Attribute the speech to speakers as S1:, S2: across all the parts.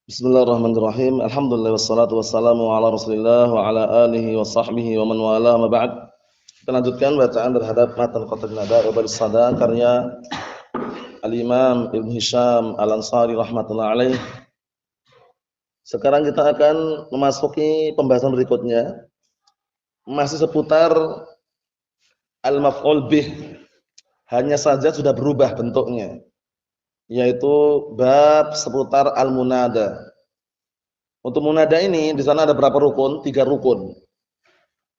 S1: Bismillahirrahmanirrahim. Alhamdulillah wassalatu wassalamu ala Rasulillah wa ala alihi wa sahbihi wa man wala ma ba'd. Kita lanjutkan bacaan terhadap matan Qatrul Nada wa Baris Sada karya Al-Imam Ibn Hisham Al-Ansari rahmatullah alaih. Sekarang kita akan memasuki pembahasan berikutnya. Masih seputar al-maf'ul bih. Hanya saja sudah berubah bentuknya. Yaitu bab seputar al-munada. Untuk munada ini di sana ada berapa rukun? 3 rukun.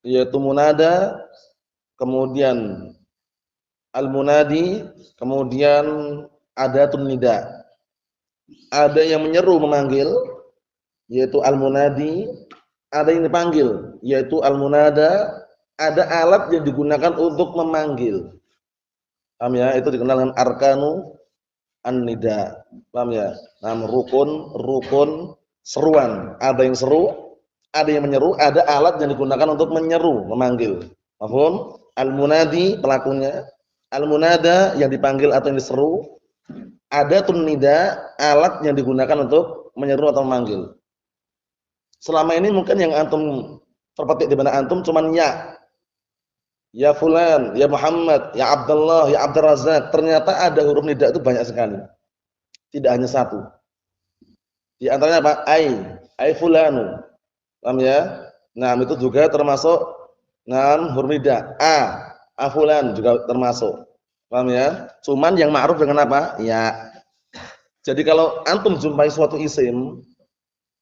S1: Yaitu munada, kemudian al-munadi, kemudian adatun nida. Ada yang menyeru memanggil yaitu al-munadi, ada yang dipanggil yaitu al-munada, ada alat yang digunakan untuk memanggil. Paham ya? Itu dikenal dengan arkanu an-nida. Paham ya? Nah, rukun seruan. Ada yang seru, ada yang menyeru, ada alat yang digunakan untuk menyeru, memanggil. Paham? Al-munadi pelakunya, al-munada yang dipanggil atau yang diseru, adatun nida, alat yang digunakan untuk menyeru atau memanggil. Selama ini mungkin yang antum terpetik di benak antum cuman ya. Ya fulan, ya Muhammad, ya Abdullah, ya Abdul Razak. Ternyata ada huruf nida itu banyak sekali. Tidak hanya satu. Di antaranya apa? Ai fulanu. Paham ya? Nah, itu juga termasuk huruf nida. A fulan juga termasuk. Paham ya? Cuman yang ma'ruf dengan apa? Ya. Jadi kalau antum jumpai suatu isim,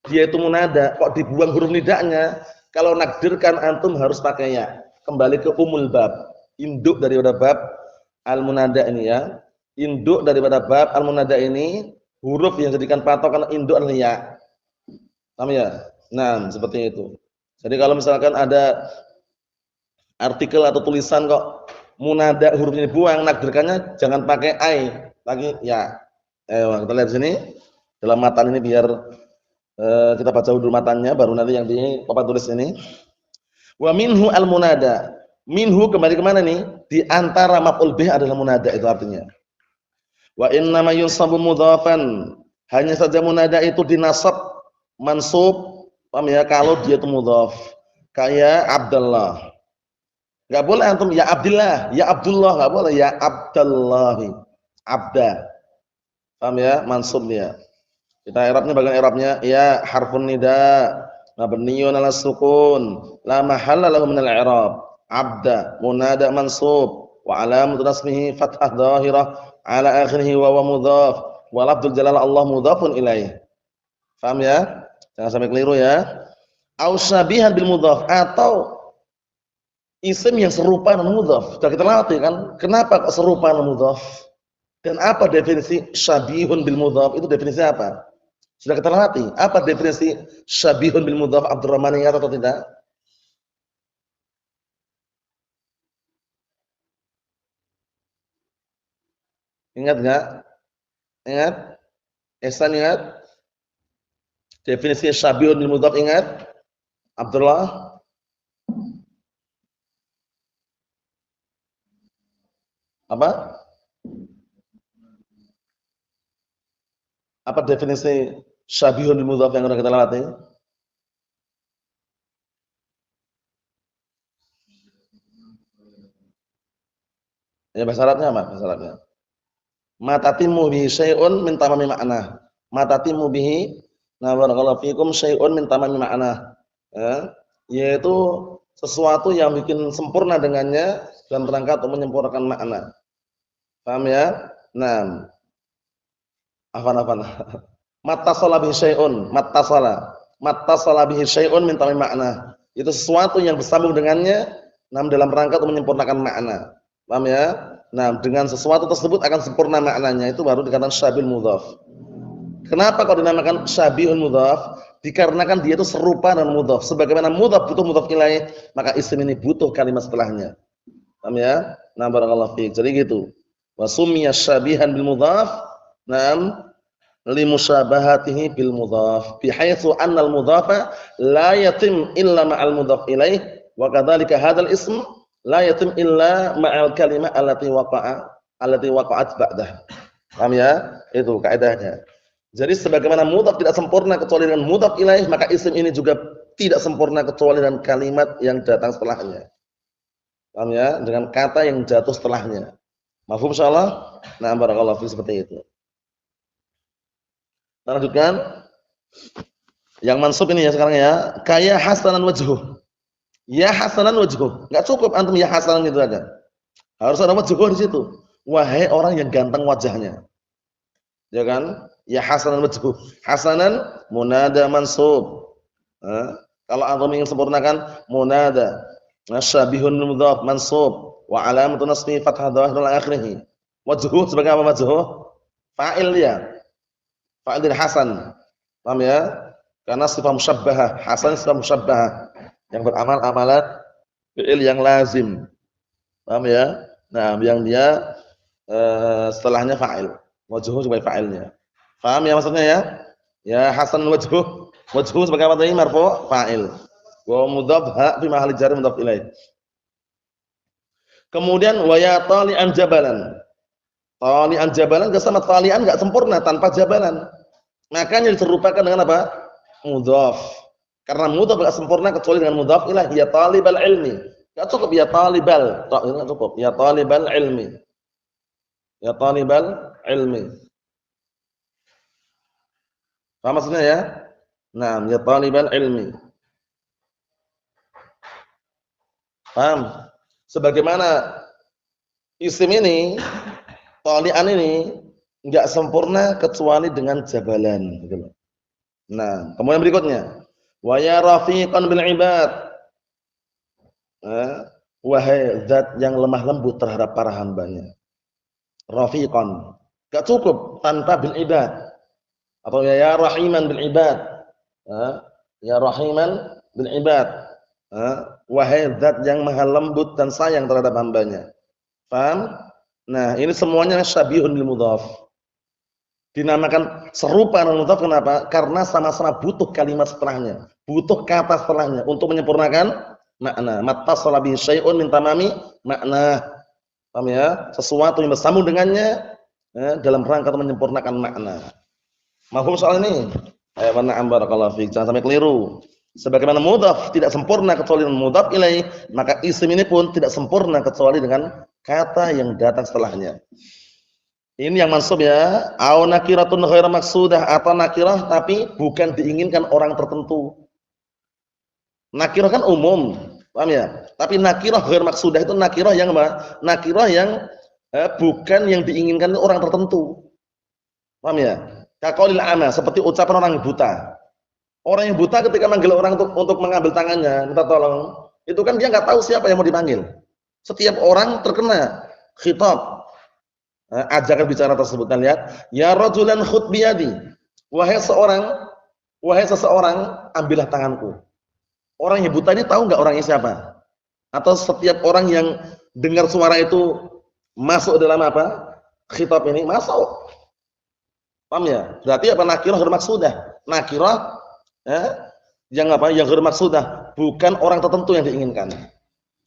S1: dia itu munada, kok dibuang huruf nidanya? Kalau nakdirkan antum harus pakai ya. Kembali ke umul bab, induk daripada bab al-munada ini ya. Induk daripada bab al-munada ini, huruf yang jadikan patokan induk adalah ya. Paham ya? Nah, seperti itu. Jadi kalau misalkan ada artikel atau tulisan kok munada hurufnya dibuang, nakdirkannya jangan pakai ai, lagi ya. Kita lihat sini dalam matan ini biar kita baca dulu matannya baru nanti yang di papan tulis ini. Wa minhu al-munada. Minhu kembali ke mana nih? Di antara maf'ul bih adalah munada itu artinya. Wa inna ma yunsabu mudhafan. Hanya saja munada itu dinasab mansub, paham ya? Kalau dia itu mudhaf. Kayak Abdullah. Enggak boleh antum ya Abdullah, ya Abdullah enggak boleh ya Abdallahi. Abda. Paham ya? Mansub dia. Kita i'rabnya bagian i'rabnya ya harfun nida mabniyun 'ala sukun la mahalla lahu min al-i'rab. Abda munada mansub wa alamatu nasbihi fathah dhahirah 'ala akhirih wa huwa mudhaf wa lafdzul jalalah Allah mudhafun ilaih. Paham ya? Jangan sampai keliru ya. Au syabihan bil mudhaf atau isim yang serupa dengan mudhaf. Sudah kita latih kan? Kenapa kok serupa dengan mudhaf? Dan apa definisi syabihun bil mudhaf? Itu definisi apa? Sudah kita latih. Apa definisi syabihun bil mudhaf? Abdurrahman ingat atau tidak? Ingat enggak? Ingat? Ihsan ingat? Definisi syabihun bil mudhaf ingat? Abdullah? Apa? Apa definisi syabihun bil mudhaf yang sudah kita latih? Ya bahasa Arabnya apa? Bahasa Arabnya. Matatimu bihi syai'un min tamami ma'na. Matatimu bihi na barakallahu fikum syai'un min tamami ma'na. Ya, yaitu sesuatu yang bikin sempurna dengannya dalam rangka untuk menyempurnakan makna. Paham ya? Nah, afan. Mattasala bihi syai'un, mattasala bihi syai'un min tamami ma'na. Itu sesuatu yang bersambung dengannya dalam rangka untuk menyempurnakan makna. Paham ya? Nah, dengan sesuatu tersebut akan sempurna maknanya, itu baru dikatakan syabihul mudhaf. Kenapa kok dinamakan syabihul mudhaf? Dikarenakan dia itu serupa dengan mudhaf. Sebagaimana mudhaf butuh mudhaf ilaih, maka isim ini butuh kalimat setelahnya. Paham ya? Nah, barakallahu fiik. Jadi gitu. Wa summiya syabihan bil mudhaf, nam li musyabahatihi bil mudhaf, bihaitsu anna al mudhafa la yatim illa ma'al mudhaf ilaih, wa kadzalika hadzal ism la yatim illa ma'al kalimah allati waqa'at ba'dah. Paham ya? Itu kaidahnya. Jadi sebagaimana mudhaf tidak sempurna kecuali dengan mudhaf ilaih, maka isim ini juga tidak sempurna kecuali dengan kalimat yang datang setelahnya. Paham ya? Dengan kata yang jatuh setelahnya. Mafhum insyaallah? Nah, barakallahu fi seperti itu. Kita lanjutkan. Yang mansub ini ya sekarang ya. Kaya hasanan wajhuh. Ya hasanan wajhuh. Enggak cukup antum ya hasanan gitu aja. Harus ada wajhuh di situ. Wahai orang yang ganteng wajahnya. Ya kan? Ya hasanan wajhuh. Hasanan munada mansub. Kalau antum ingin sempurnakan munada syabihun mudhaf mansub wa alamatun nasbi fathah dhahir ila akhirih. Wajhuh sebagai apa wajhuh? Fa'il dia. Fa'il dari hasan. Paham ya? Karena sifat musyabbahah, hasan sifat musyabbahah yang beramal amalan fi'il yang lazim. Paham ya? Nah, yang dia setelahnya fa'il. Wajhuh sebagai fa'ilnya. Paham ya maksudnya ya? Ya hasan wajhuh. Wajhuh sebagai apa tadi? Marfu' fa'il. Wa mudhaf ha fi mahalli jar mudhaf ilaih. Kemudian wa ya tali'an jabalan. Tali'an jabalan enggak sama tali'an enggak sempurna tanpa jabalan. Makanya diserupakan dengan apa? Mudhaf. Karena mudhaf enggak sempurna kecuali dengan mudhaf ilaih. Ya talibal ilmi. Enggak cukup ya talibal. Enggak cukup. Ya talibal ilmi. Ya talibal ilmi. Paham maksudnya ya? Nah, ya talibal ilmi. Paham? Sebagaimana isim ini, tali'an ini enggak sempurna kecuali dengan jabalan gitu loh. Nah, kemudian berikutnya, wa ya rafiqan bil ibad. Wahai zat yang lemah lembut terhadap para hambanya. Rafiqan. Enggak cukup tanpa bil ibad. Atau ya rahiman bil ibad. Ya rahiman bil ibad. Wahai zat yang maha lembut dan sayang terhadap hambanya. Paham? Nah, ini semuanya syabihun bil mudhaf. Dinamakan serupa dengan mudhaf kenapa? Karena sama-sama butuh kalimat setelahnya, butuh kata setelahnya untuk menyempurnakan makna. Mattasala bi syai'un min tamami makna. Paham ya? Sesuatu yang bersambung dengannya dalam rangka untuk menyempurnakan makna. Mafhum soal ini? Wa na'am barakallahu fiik. Jangan sampai keliru. Sebagaimana mudhaf tidak sempurna kecuali dengan mudhaf ilaih, maka isim ini pun tidak sempurna kecuali dengan kata yang datang setelahnya. Ini yang mansub ya, au nakiratun ghairu maqsudah, atau nakirah tapi bukan diinginkan orang tertentu. Nakirah kan umum, paham ya? Tapi nakirah ghairu maqsudah itu nakirah yang apa? Nakirah yang bukan yang diinginkan orang tertentu. Paham ya? Kaqaulil ama, seperti ucapan orang yang buta. Orang yang buta ketika manggil orang untuk mengambil tangannya, minta tolong, itu kan dia enggak tahu siapa yang mau dipanggil. Setiap orang terkena khitab. Ajakan bicara tersebut, kan lihat, ya rajulan khud biyadi. Wahai seseorang, ambillah tanganku. Orang yang buta ini tahu enggak orangnya siapa? Atau setiap orang yang dengar suara itu masuk dalam apa? Khitab ini masuk. Paham ya? Berarti apa? Nakirah ghairu maqsudah. Nakirah yang apa? Yang ghairu maqsudah, bukan orang tertentu yang diinginkan.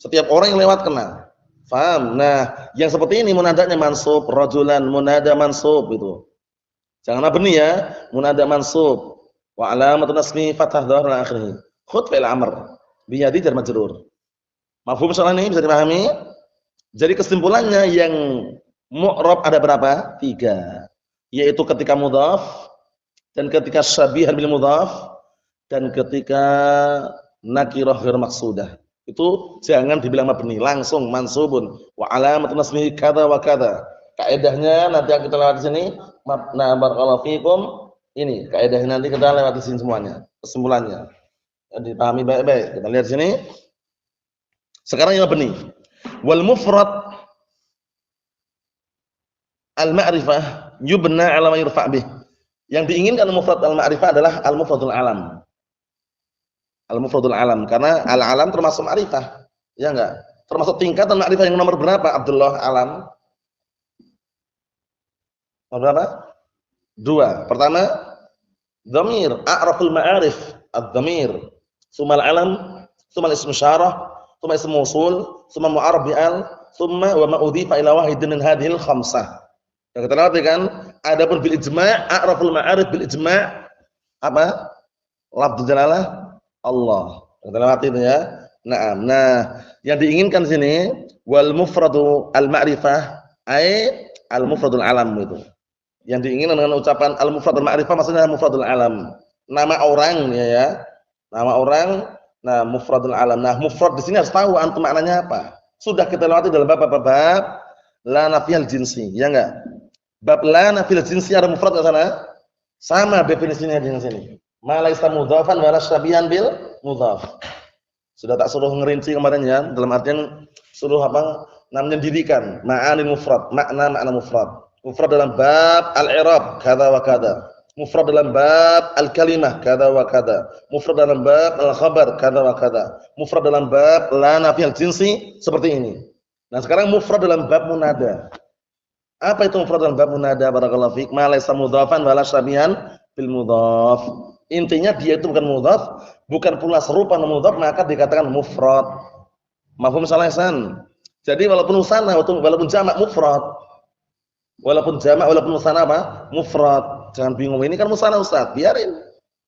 S1: Setiap orang yang lewat kena. Paham? Nah, yang seperti ini munadanya mansub, rajulan munada mansub itu. Jangan abni ya, munada mansub. Wa alamatun nasbi fathah dhahir ila akhirih. Khud fi'il amr bi yadi jar majrur. Mafhum soal ini bisa dipahami? Jadi kesimpulannya yang mu'rab ada berapa? 3. Yaitu ketika mudhaf dan ketika syabihan bil mudhaf dan ketika nakirah ghairu maqsudah. Itu jangan dibilang mabni, langsung mansubun wa alamatun nasbihi kadza wa kadza. Kaidahnya nanti yang kita lewat di sini, nah barakallahu fikum. Ini kaidahnya nanti kita lewat di sini semuanya, kesimpulannya. Dipahami baik-baik. Kita lihat sini. Sekarang yang mabni. Wal mufrad al-ma'rifah yubna 'ala ma yurfa' bih. Yang diinginkan mufrad al-ma'rifah adalah al-mufradul alam. Al-mufradul alam, karena al-alam termasuk ma'rifah. Ya enggak? Termasuk tingkatan ma'rifah yang nomor berapa? Abdullah alam. Nomor berapa? 2. Pertama, dhamir, a'raful ma'arif, ad-dhamir. Tsumma al-alam, tsumma al-ism isyarah, tsumma ism mausul, tsumma mu'arrab bi'al, tsumma wa ma udhifa ila wahidin min hadhil khamsah. Yang kita lihat kan, Adapun bil ijma', a'raful ma'arif bil ijma' apa? Lafdzul jalalah Allah. Kita lewati itu ya. Naam. Nah, yang diinginkan sini wal mufradu al ma'rifah ai al mufradul alam itu. Yang diinginkan dengan ucapan al mufradul ma'rifah maksudnya mufradul alam. Nama orang ya. Nama orang, nah mufradul alam. Nah, mufrad di sini harus tahu antum maknanya apa. Sudah kita lewati dalam bab apa? Bab la nafiyal jinsi, ya enggak? Bab la nafiyal jinsi ada mufrad enggak sana? Sama definisinya dengan sini. Ma laisa mudhafan wa la syabihan bil mudhaf. Sudah tak suruh ngerinci kemarin ya, dalam artian suruh apa? Namanya dirikan, ma'anil mufrad, makna mufrad. Mufrad dalam bab al-i'rab kada wa kada. Mufrad dalam bab al-kalimah kada wa kada. Mufrad dalam bab al-khabar kada wa kada. Mufrad dalam bab la nafiyal jinsi seperti ini. Nah, sekarang mufrad dalam bab munada. Apa itu mufrad dalam bab munada? Barakallahu fiik. Ma laysa mudhafan wala syabihan bil mudhaf. Intinya dia itu bukan mudhaf, bukan pula serupa dengan mudhaf, maka dikatakan mufrad. Mafhum salahsan. Jadi walaupun musanna walaupun jamak mufrad. Walaupun jamak walaupun musanna apa? Mufrad. Jangan bingung, ini kan musanna Ustaz, biarin.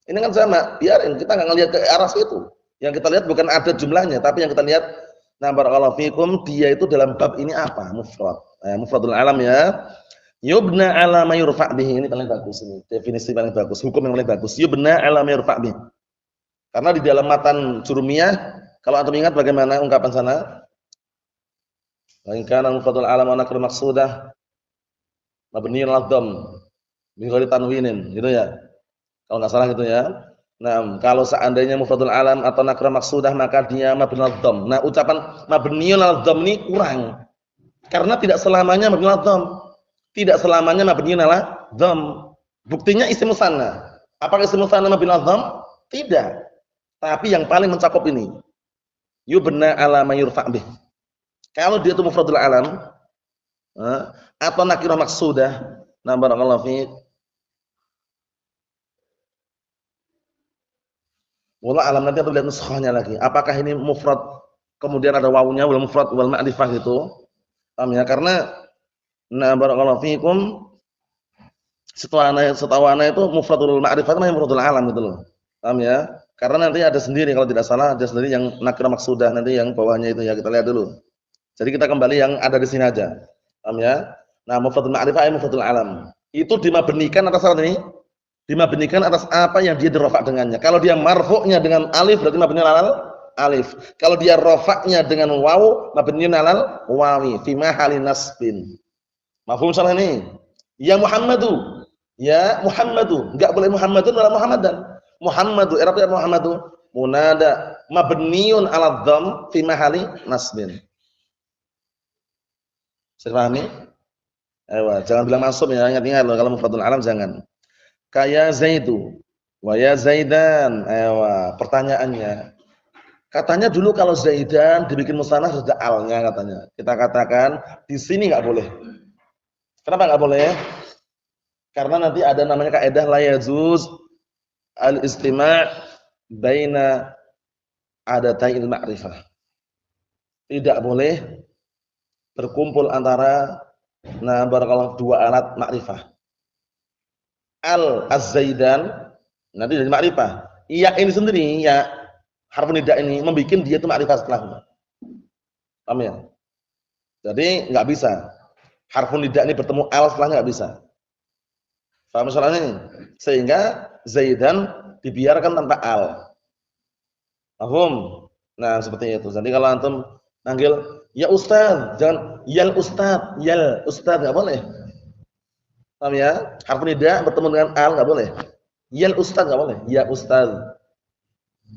S1: Ini kan jamak, biarin. Kita enggak ngelihat ke arah situ. Yang kita lihat bukan ada jumlahnya, tapi yang kita lihat nah barakallahu fikum dia itu dalam bab ini apa? Mufrad. Mufradul alam ya. Yubna ala ma yurfa' bihi, ini paling bagus ini. Definisi paling bagus, hukum yang paling bagus. Yubna ala ma yurfa' bihi. Karena di dalam matan Jurumiyah, kalau antum ingat bagaimana ungkapan sana? Wa in kana mufradul alam wa nakru maqsudah mabniun 'ala dhamm bi ghairi tanwinin, gitu ya. Kalau enggak salah gitu ya. Nah, kalau seandainya mufradul alam atau nakra maqsudah maka dia mabniun 'ala dhamm. Nah, ucapan mabniun 'ala dhamm ini kurang. Karena tidak selamanya mabniun 'ala dhamm. Tidak selamanya mabniun 'ala dhamm. Buktinya isim musanna. Apakah isim musanna mabniun 'ala dhamm? Tidak. Tapi yang paling mencakup ini. Yubna 'ala ma yurfa' bih. Kalau dia itu mufradul alam atau nakirah maqsudah, nah barakallahu fiik. Wallah alam, nanti kita lihat nuskhahnya lagi. Apakah ini mufrad kemudian ada wawunya wal mufrad wal ma'rifah gitu? Paham ya? Karena nah barakallahu fiikum setahu ana itu mufradul ma'rifah namanya mufradul alam gitu loh. Paham ya? Karena nanti ada sendiri kalau tidak salah ada sendiri yang nakirah maqsudah nanti yang bawahnya itu ya kita lihat dulu. Jadi kita kembali yang ada di sini aja. Paham ya? Nah, mufradul ma'rifah mufradul alam. Itu dimabnikan atas apa ini? Dimabnikan atas apa yang dia dirofak dengannya. Kalau dia marfu'nya dengan alif berarti mabniun 'alal alif. Kalau dia rofaknya dengan waw mabniun 'alal wawi fi mahalli nasbin. Mafhum salah ini? Ya Muhammadu. Ya Muhammadu. Enggak boleh Muhammadun wala Muhammadan. Muhammadu i'rabnya Muhammadu munada mabniun 'ala dhamm fi mahalli nasbin. Bisa pahami? Ayo, jangan bilang mansub ya, ingat-ingat loh kalau mufradul alam jangan. Kaya Zaidu wa ya Zaidan. Ayo, pertanyaannya. Katanya dulu kalau Zaidan dibikin musanna sudah alnya katanya. Kita katakan di sini enggak boleh. Kenapa enggak boleh? Karena nanti ada namanya kaidah la yajuz al-istima' baina adata'il ma'rifah. Tidak boleh berkumpul antara nah barakallahu dua alat ma'rifah. Az-Zaidan nanti dari ma'rifah. Iya ini sendiri ya harfu nida ini membikin dia itu ma'rifah setelahnya. Paham ya? Jadi enggak bisa. Harfu nida ini bertemu al setelahnya enggak bisa. Paham masalahnya ini? Sehingga Zaidan dibiarkan tanpa al. Paham? Nah, seperti itu. Jadi kalau antum panggil ya Ustaz, jangan yal Ustaz, enggak boleh. Paham ya? Harfu nida bertemu dengan al enggak boleh. Yal Ustaz enggak boleh. Ya Ustaz.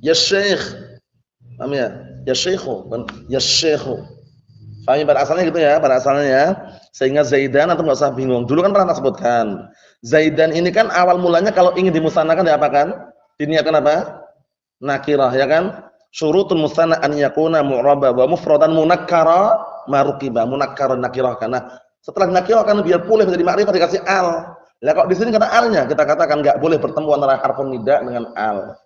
S1: Ya Syekh. Paham ya? Ya Syekhu, ya Syekhu. Paham pada asalnya gitu ya, pada asalnya ya. Sehingga Zaidan atau enggak usah bingung. Dulu kan pernah sebutkan. Zaidan ini kan awal mulanya kalau ingin dimusannakan diapakan? Diniatkan apa? Nakirah ya kan? Syurutun musanna an yakuna mu'raba wa mufradan munakkara marukiba. Munakkar nakirah karena setelah nakirah kan biar boleh menjadi makrifah dikasih al. Lah kok di sini kata alnya, kita katakan enggak boleh bertemu antara harfun nida dengan al.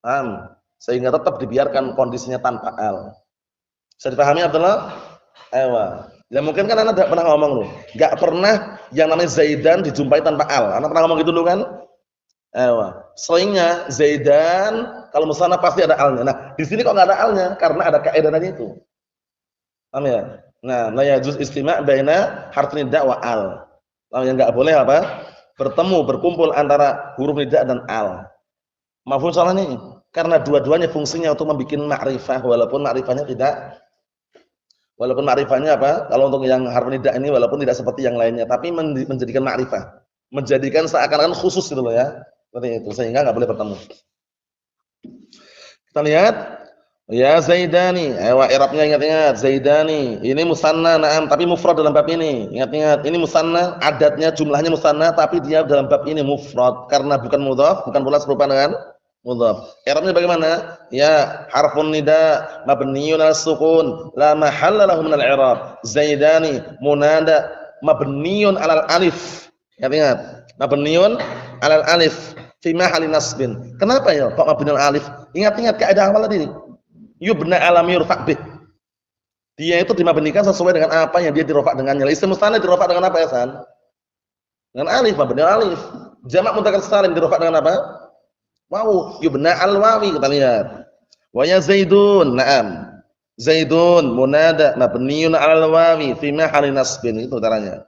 S1: Paham? Sehingga tetap dibiarkan kondisinya tanpa al. Bisa dipahami Abdullah? Ayo. Ya mungkin kan Anda tidak pernah ngomong loh, enggak pernah yang namanya Zaidan dijumpai tanpa al. Anda pernah ngomong gitu dulu kan? Seringnya Zaidan kalau musanna pasti ada alnya. Nah, di sini kok enggak ada alnya? Karena ada kaidah tadi itu. Paham ya? Nah, la yajuz istima' baina harf nida wa al. Yang enggak boleh apa? Bertemu, berkumpul antara huruf nida dan al. Mafhum soalnya nih? Karena dua-duanya fungsinya untuk membuat ma'rifah walaupun ma'rifahnya apa? Kalau untuk yang harf nida ini walaupun tidak seperti yang lainnya, tapi menjadikan ma'rifah. Menjadikan seakan-akan khusus gitu loh ya. Seperti itu, sehingga enggak boleh bertemu. Kita lihat ya Zaidani, i'rabnya ingat-ingat Zaidani. Ini musanna na'am tapi mufrad dalam bab ini. Ingat-ingat, ini musanna, adatnya jumlahnya musanna tapi dia dalam bab ini mufrad karena bukan mudhaf, bukan pula serupa dengan mudhaf. I'rabnya bagaimana? Ya, harfun nida mabniyyun 'ala sukun, la mahalla lahu min al-i'rab. Zaidani munada mabniyyun 'alal alif. Ingat-ingat, mabniyyun 'alal alif fi mahalli nasbin. Kenapa ya kok mabniyyun 'alal alif? Ingat-ingat kaidah awal tadi. Yubna alam yurfa' bih. Dia itu dimabnikan sesuai dengan apa yang dia dirofa dengannya. Isim mustanad dirofa dengan apa ya, San? Dengan alif, mabni alif. Jamak mudzakkar salim dirofa dengan apa? Wawu, yubna al-wawi, kita lihat. Wa ya Zaidun, na'am. Zaidun munada mabniun 'alal wawi fi mahalli nasbin, itu caranya.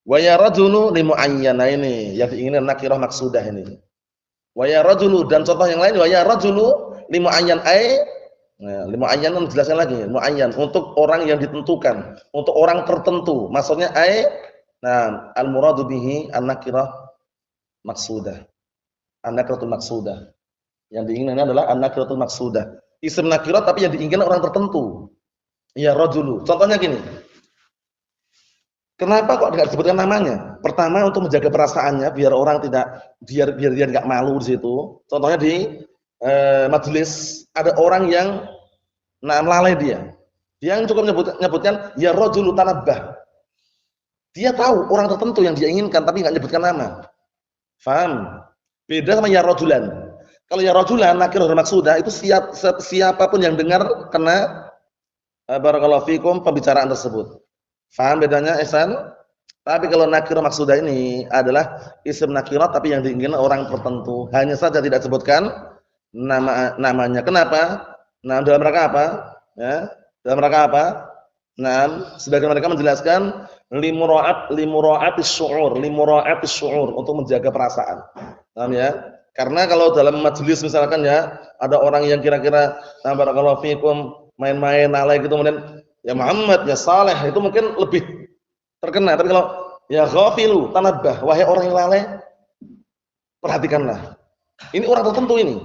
S1: Wa ya rajulu li muayyan, ini yang diinginkan nakirah maksudah ini. Wa ya rajulu, dan contoh yang lain wa ya rajulu li muayyan nah, muayyan menjelaskan lagi, muayyan untuk orang yang ditentukan, untuk orang tertentu. Maksudnya nah, al-muradu bihi an-nakirah maksudah. An-nakiratul maksudah. Yang diinginkan adalah an-nakiratul maksudah. Isim nakirah tapi yang diinginkan orang tertentu. Ya rajulu. Contohnya gini. Kenapa kok tidak disebutkan namanya? Pertama untuk menjaga perasaannya biar orang tidak biar dia enggak malu di situ. Contohnya di majelis ada orang yang lalai dia. Dia yang cukup nyebutkan ya rajulu tanabbah. Dia tahu orang tertentu yang dia inginkan tapi enggak nyebutkan nama. Faham? Beda sama ya rajulan. Kalau ya rajulan nakirah maksudah itu siapapun yang dengar kena barakallahu fikum pembicaraan tersebut. Faham bedanya, Ihsan? Tapi kalau nakirah maksudah ini adalah isim nakirah tapi yang diinginkan orang tertentu. Hanya saja tidak disebutkan namanya. Kenapa? Nah, dalam rangka apa? Ya, dalam rangka apa? Nah, sebagian mereka menjelaskan limura'atis syu'ur untuk menjaga perasaan. Paham ya? Karena kalau dalam majelis misalkan ya, ada orang yang kira-kira barakallahu fikum main-main lalai gitu kemudian ya Muhammad, ya Saleh, itu mungkin lebih terkena. Tapi kalau ya ghafilu tanabbah, wahai orang yang lalai, perhatikanlah. Ini orang tertentu ini.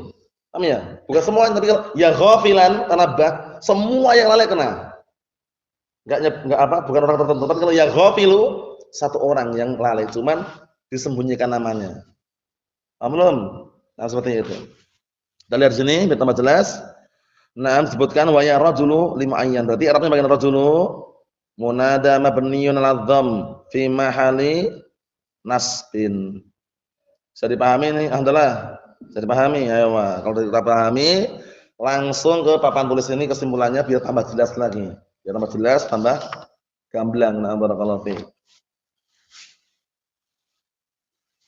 S1: Paham ya? Bukan semua, tapi kalau ya ghafilan tanabbah, semua yang lalai kena. Enggak apa, bukan orang tertentu. Tapi kalau ya ghafilu, satu orang yang lalai cuman disembunyikan namanya. Paham belum? Nah, seperti itu. Kita lihat sini biar tambah jelas. Nah, disebutkan wa ya rajulu limuayyan. Berarti Arabnya bagian rajulu munada mabniyyun 'ala dhamm fi mahalli nasbin. Bisa dipahami ini? Alhamdulillah. Bisa dipahami? Ayo, kalau kita pahami, langsung ke papan tulis ini kesimpulannya biar tambah jelas lagi. Biar tambah jelas, tambah gamblang. Nah, barakallahu fiik.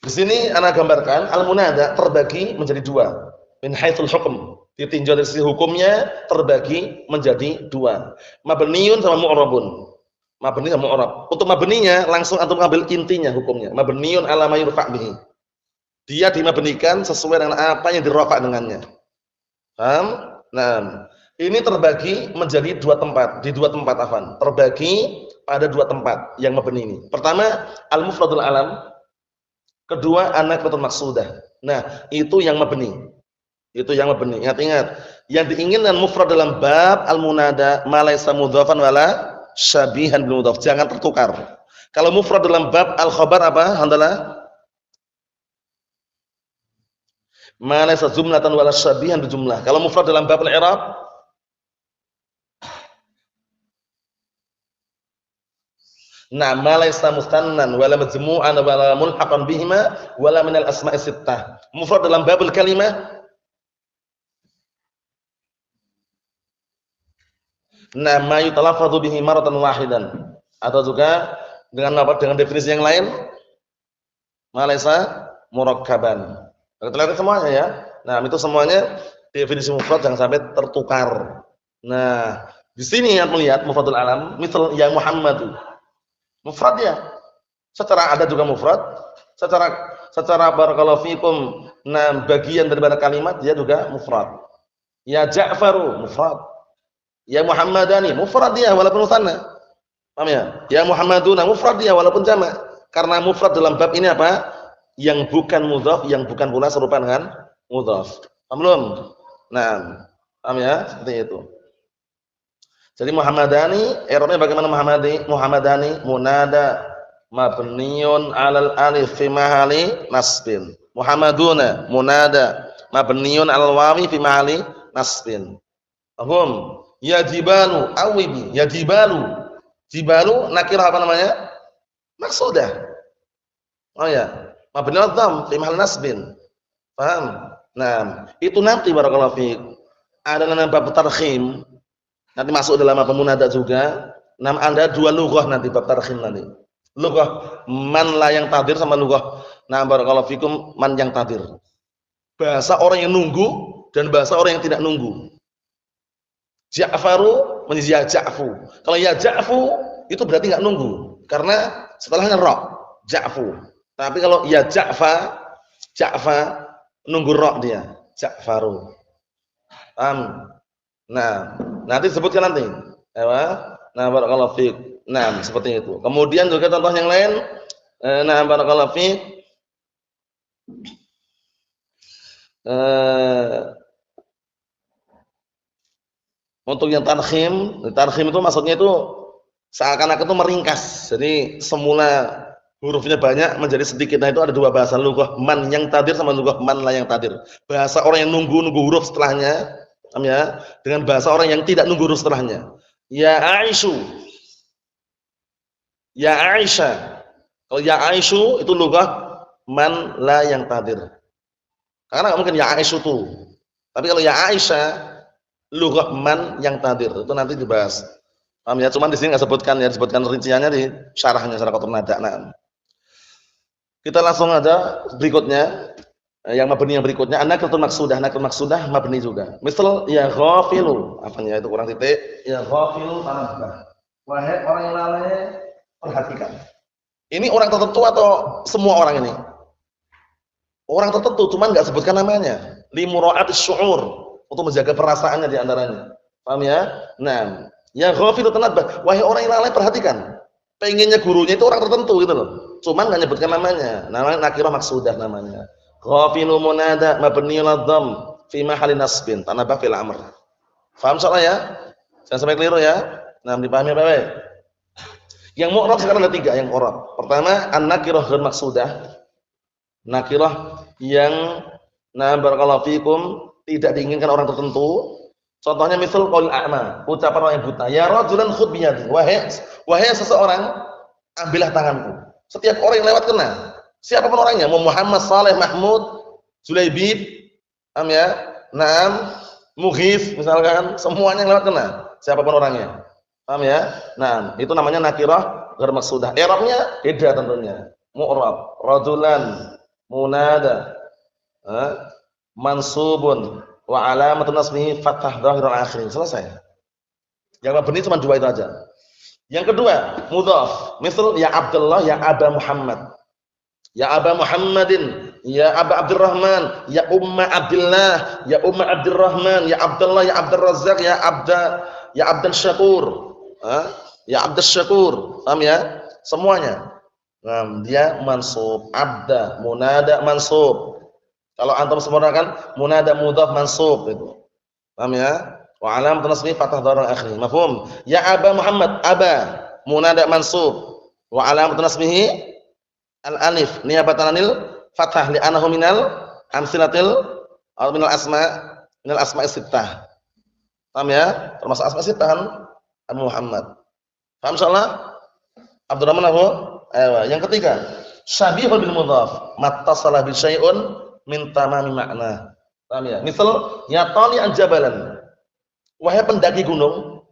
S1: Di sini ana gambarkan al-munada terbagi menjadi dua. Min haitsul hukm. Ditinjau dari sisi hukumnya terbagi menjadi dua. Mabniun sama mu'rabun. Mabni sama mu'rab. Untuk mabninya langsung antum ambil intinya hukumnya. Mabniun ala ma yurfa' bihi. Dia dimabnikan sesuai dengan apa yang dirofa dengannya. Paham? Nah, ini terbagi menjadi dua tempat, di dua tempat afan. Terbagi pada dua tempat yang mabni ini. Pertama, al-mufradul alam. Kedua, an-nakiratul maksudah. Nah, itu yang mabni. Itu yang mabni. Ingat-ingat, yang diinginkan mufrad dalam bab al-munada ma laysa mudhafan wala syabihan bil mudhaf. Jangan tertukar. Kalau mufrad dalam bab al-khabar apa? Alhamdulillah. Ma laysa jumlatan wala syabihan bil jumlah. Kalau mufrad dalam bab al-i'rab nah, ma laysa mustannan wala majmu'an wala mulhaqan bihima wala min al-asma'i sittah. Mufrad dalam bab al-kalimah Nah, ma yutalaffadhu bihi maratan wahidan. Atau juga dengan apa? Dengan definisi yang lain, ma laysa murakkaban. Terlihat semuanya ya. Nah, itu semuanya definisi mufrad jangan sampai tertukar. Nah, di sini yang melihat mufradul alam, misal ya Muhammad. Mufrad ya. Secara ada juga mufrad, secara barakallahu fikum, nah bagian daripada kalimat dia juga mufrad. Ya Ja'faru mufrad. Ya Muhammadani mufrad dia walaupun musanna. Paham ya? Ya Muhammaduna mufrad dia walaupun jamak. Karena mufrad dalam bab ini apa? Yang bukan mudhaf, yang bukan pula serupa dengan mudhaf. Paham belum? Nah, paham ya? Seperti itu. Jadi Muhammadani, i'rabnya bagaimana Muhammadani munada mabniun 'alal alif fi mahalli nasbin. Muhammaduna munada mabniun 'alal wawi fi mahalli nasbin. Paham? Ya jibalu awibi, ya jibalu. Jibalu nakirah apa namanya? Maksudah. Oh ya, mabniun 'alal dhamm fi mahalli nasbin. Paham? Nah, itu nanti barakallahu fiik. Ada namanya bab tarkhim. Nanti masuk dalam apa munada juga. Nama Anda dua lughah nanti bab tarkhim nanti. Lughah man la yang tadir sama lughah barakallahu fikum man yang tadir. Bahasa orang yang nunggu dan bahasa orang yang tidak nunggu. Ja'faru menjadi ya Ja'fu. Kalau ya Ja'fu itu berarti enggak nunggu karena setelahnya ra, Ja'fu. Tapi kalau ya Ja'fa nunggu ra dia, Ja'faru. Paham? Nah, nanti disebutkan nanti. Nah, barakallahu fiik. Nah, seperti itu. Kemudian juga contoh yang lain. Nah, barakallahu fiik. Untuk yang tarkhim itu maksudnya itu seakan-akan itu meringkas. Jadi semula hurufnya banyak menjadi sedikit. Nah, itu ada dua bahasa lughah man yang tadir sama lughah man la yang tadir. Bahasa orang yang nunggu huruf setelahnya, paham ya? Dengan bahasa orang yang tidak nunggu huruf setelahnya. Ya Aisyu. Ya Aisyah. Kalau ya Aisyu itu lughah man la yang tadir. Karena enggak mungkin ya Aisyu tuh. Tapi kalau ya Aisyah lughah man yang tadir itu nanti dibahas. Paham ya? Cuman di sini enggak sebutkan ya, disebutkan rinciannya di syarahnya syarah qatur nada. Nah. Kita langsung aja berikutnya. Yang mabni yang berikutnya an-nakiratul maksudah mabni juga. Misal ya ghafilu, apanya itu kurang titik. Ya ghafilu tanabbah. Wahai orang yang lalai, perhatikan. Ini orang tertentu atau semua orang ini? Orang tertentu cuman enggak sebutkan namanya. Li mura'atis syu'ur, untuk menjaga perasaannya di antaranya. Paham ya? Nah, ya ghafilu tanabbah. Wahai orang yang lalai, perhatikan. Pengennya gurunya itu orang tertentu gitu loh. Cuman enggak nyebutkan namanya. Namanya nakirah maksudah namanya. Ghafilu munada mabniun 'alal dhamm fi mahalli nasbin tanabah fil amr. Paham soalnya ya? Jangan sampai keliru ya. Nah, dipahami baik-baik. Yang mu'rab sekarang ada 3 yang mu'rab. Pertama, an-nakirah ghair maksudah. Nakirah yang barakallahu fikum tidak diinginkan orang tertentu. Contohnya misal qaul a'ma, ucapan orang yang buta. Ya rajulan khudh biyadi. Wahai seseorang, ambillah tanganku. Setiap orang yang lewat kena. Siapapun orangnya, mau Muhammad, Saleh, Mahmud, Zulaibib, ya, Naam, Mughith, misalkan, semuanya yang lewat kena. Siapapun orangnya. Paham ya? Nah, itu namanya nakirah ghair maksudah. I'rabnya beda tentunya. Mu'rab, rajulan, munada, mansubun, wa alamatun nasbihi fathah dhahirul akhir. Selesai. Yang mabni cuma 2 itu aja. Yang kedua, mudhaf. Misal ya Abdullah, ya Aba Muhammad. Ya Aba Muhammadin, ya Aba Abdurrahman, ya Umma Abdullah, ya Umma Abdurrahman, ya Abdullah, ya Abdul Razzaq, ya Abdan Syakur. Ya Abdus Syakur. Paham ya? Semuanya. Nah, dia mansub, abda, munada mansub. Kalau antum sempurnakan munada mudhaf mansub itu. Paham ya? Wa alamatun nasbihi fathah dhahirul akhir. Mafhum? Ya Aba Muhammad, Aba, munada mansub. Wa alamatun nasbihi al-alif niyabatan anil fathah li'annahu minal amsilatil atau minal asma'i sittah. Paham ya? Termasuk asma' sittah kan? Abu Muhammad. Paham insyaallah? Abdurrahman Abu. Yang ketiga, syabihun bil mudhaf, mattasala bi syai'un min tamami makna. Paham ya? Misal ya tali'an jabalan. Wahai pendaki gunung,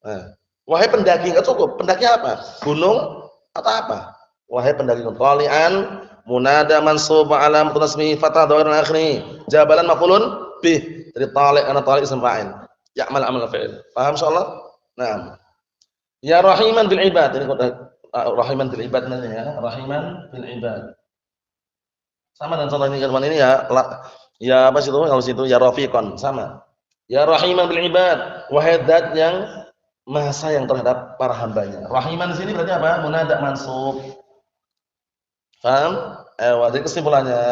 S1: Nah, wahai pendaki enggak cukup. Pendaki apa? Gunung atau apa? Wahai pendaki gunung. Tali'an munada mansub ala mutasmi fatah dhahir akhiri. Jabalan maf'ulun bih. Dari tali' ana tali' ism fa'il. Ya'mal amal fa'il. Paham insyaallah? Nah, ya rahiman bil ibad. Ini rahiman bil ibad nanti ya. Rahiman bil ibad. Sama dengan contoh ini kan ini ya. Ya apa sih itu? Kalau situ ya rafiqan sama. Ya rahiman bil ibad. Wahai zat yang maha sayang terhadap para hambanya. Rahiman di sini berarti apa? Munada mansub. Paham? Jadi kesimpulannya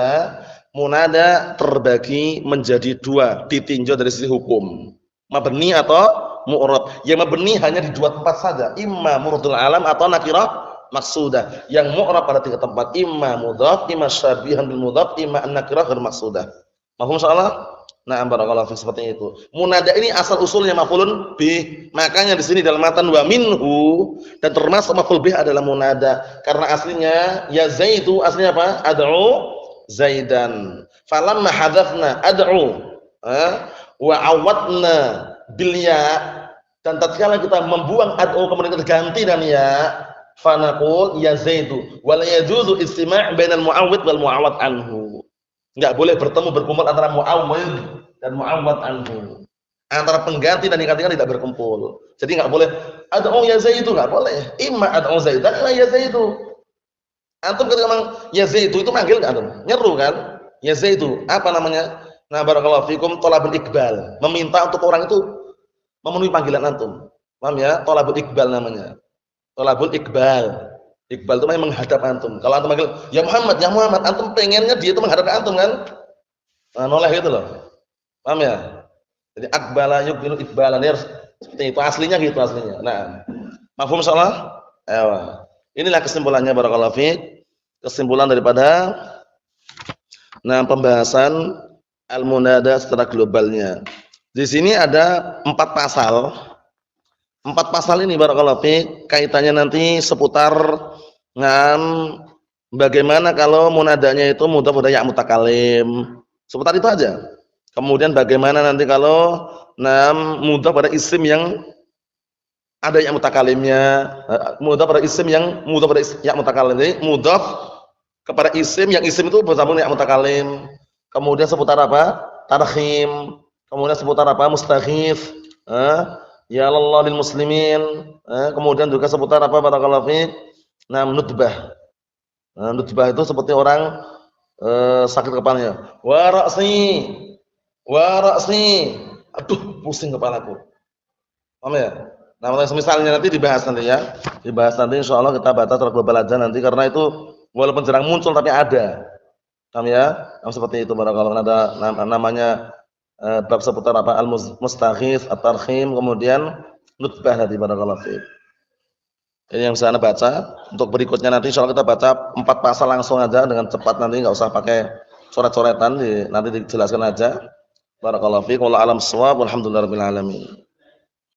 S1: munada terbagi menjadi dua, ditinjau dari sisi hukum. Mabni atau mu'rab. Yang mabni hanya di dua tempat saja, imma murudul alam atau nakirah maksudah. Yang mu'rab pada tiga tempat, imma mudhaf, imma syabihan bil mudhaf, imma an-nakirah ghair maksudah. Paham insyaallah? Nah, barakallahu fiik seperti itu. Munada ini asal usulnya maf'ulun bih. Makanya di sini dalam matan wa minhu dan termasuk maf'ul bih adalah munada karena aslinya ya zaidu aslinya apa? Ad'u zaidan. Falamma hadzafna ad'u wa awadna bil ya dan tatkala kita membuang ad'u kemudian kita ganti dengan ya fanaqul ya zaidu wala yajuzu istima' bainal mu'awwid wal mu'awwad anhu. Enggak boleh berkumpul antara mu'awwid dan mu'awwad anhu. Antara pengganti dan digantikan tidak berkumpul. Jadi enggak boleh ad'u ya zaidu, enggak boleh. Imma ad'u zaidan la ya zaidu. Antum ketika ngomong ya zaidu itu manggil enggak antum? Nyeru kan? Ya zaidu, apa namanya? Nah, barakallahu fikum thalabul iqbal. Meminta untuk orang itu memenuhi panggilan antum. Paham ya? Thalabul iqbal namanya. Thalabul iqbal. Iqbal itu menghadap antum. Kalau antum manggil, ya Muhammad, antum pengennya dia itu menghadap antum kan? Nah, noleh gitu loh. Paham ya? Jadi aqbala yuqbilu iqbalan ya seperti itu aslinya gitu aslinya. Nah, mafhum insyaallah? Ayo. Inilah kesimpulannya barakallahu fiik. Kesimpulan daripada pembahasan al-munada secara globalnya. Di sini ada 4 pasal. 4 pasal ini barakallahu fiik kaitannya nanti seputar bagaimana kalau munadanya itu mudhaf pada ya mutakallim. Seputar itu aja. Kemudian bagaimana nanti kalau mudhaf pada isim yang ada ya mutakallimnya, mudhaf pada isim yang mudhaf pada ya mutakallim. Jadi mudhaf kepada isim yang isim itu bersambung ya mutakallim. Kemudian seputar apa? Tarhim. Kemudian seputar apa? Mustaghits. Ya Allah lil muslimin. Kemudian juga seputar apa? Barakallahu fiik. Nutbah. Nutbah itu seperti orang sakit kepalanya. Wa ra'si. Aduh, pusing kepalaku. Paham ya? Nah, misalnya nanti dibahas nanti ya. Dibahas nanti insyaallah kita baca secara global aja nanti karena itu walaupun jarang muncul tapi ada. Paham ya? Seperti itu barakallahu ada namanya bab seputar apa al-mustaghits, at-tarhim, kemudian nutbah nanti barakallahu fiik. Ini yang saya baca. Untuk berikutnya nanti insyaallah kita baca 4 pasal langsung aja dengan cepat nanti enggak usah pakai coret-coretan nanti dijelaskan aja. Barakallahu fiik. Wallahu a'lam bissawab. Walhamdulillahirabbil alamin.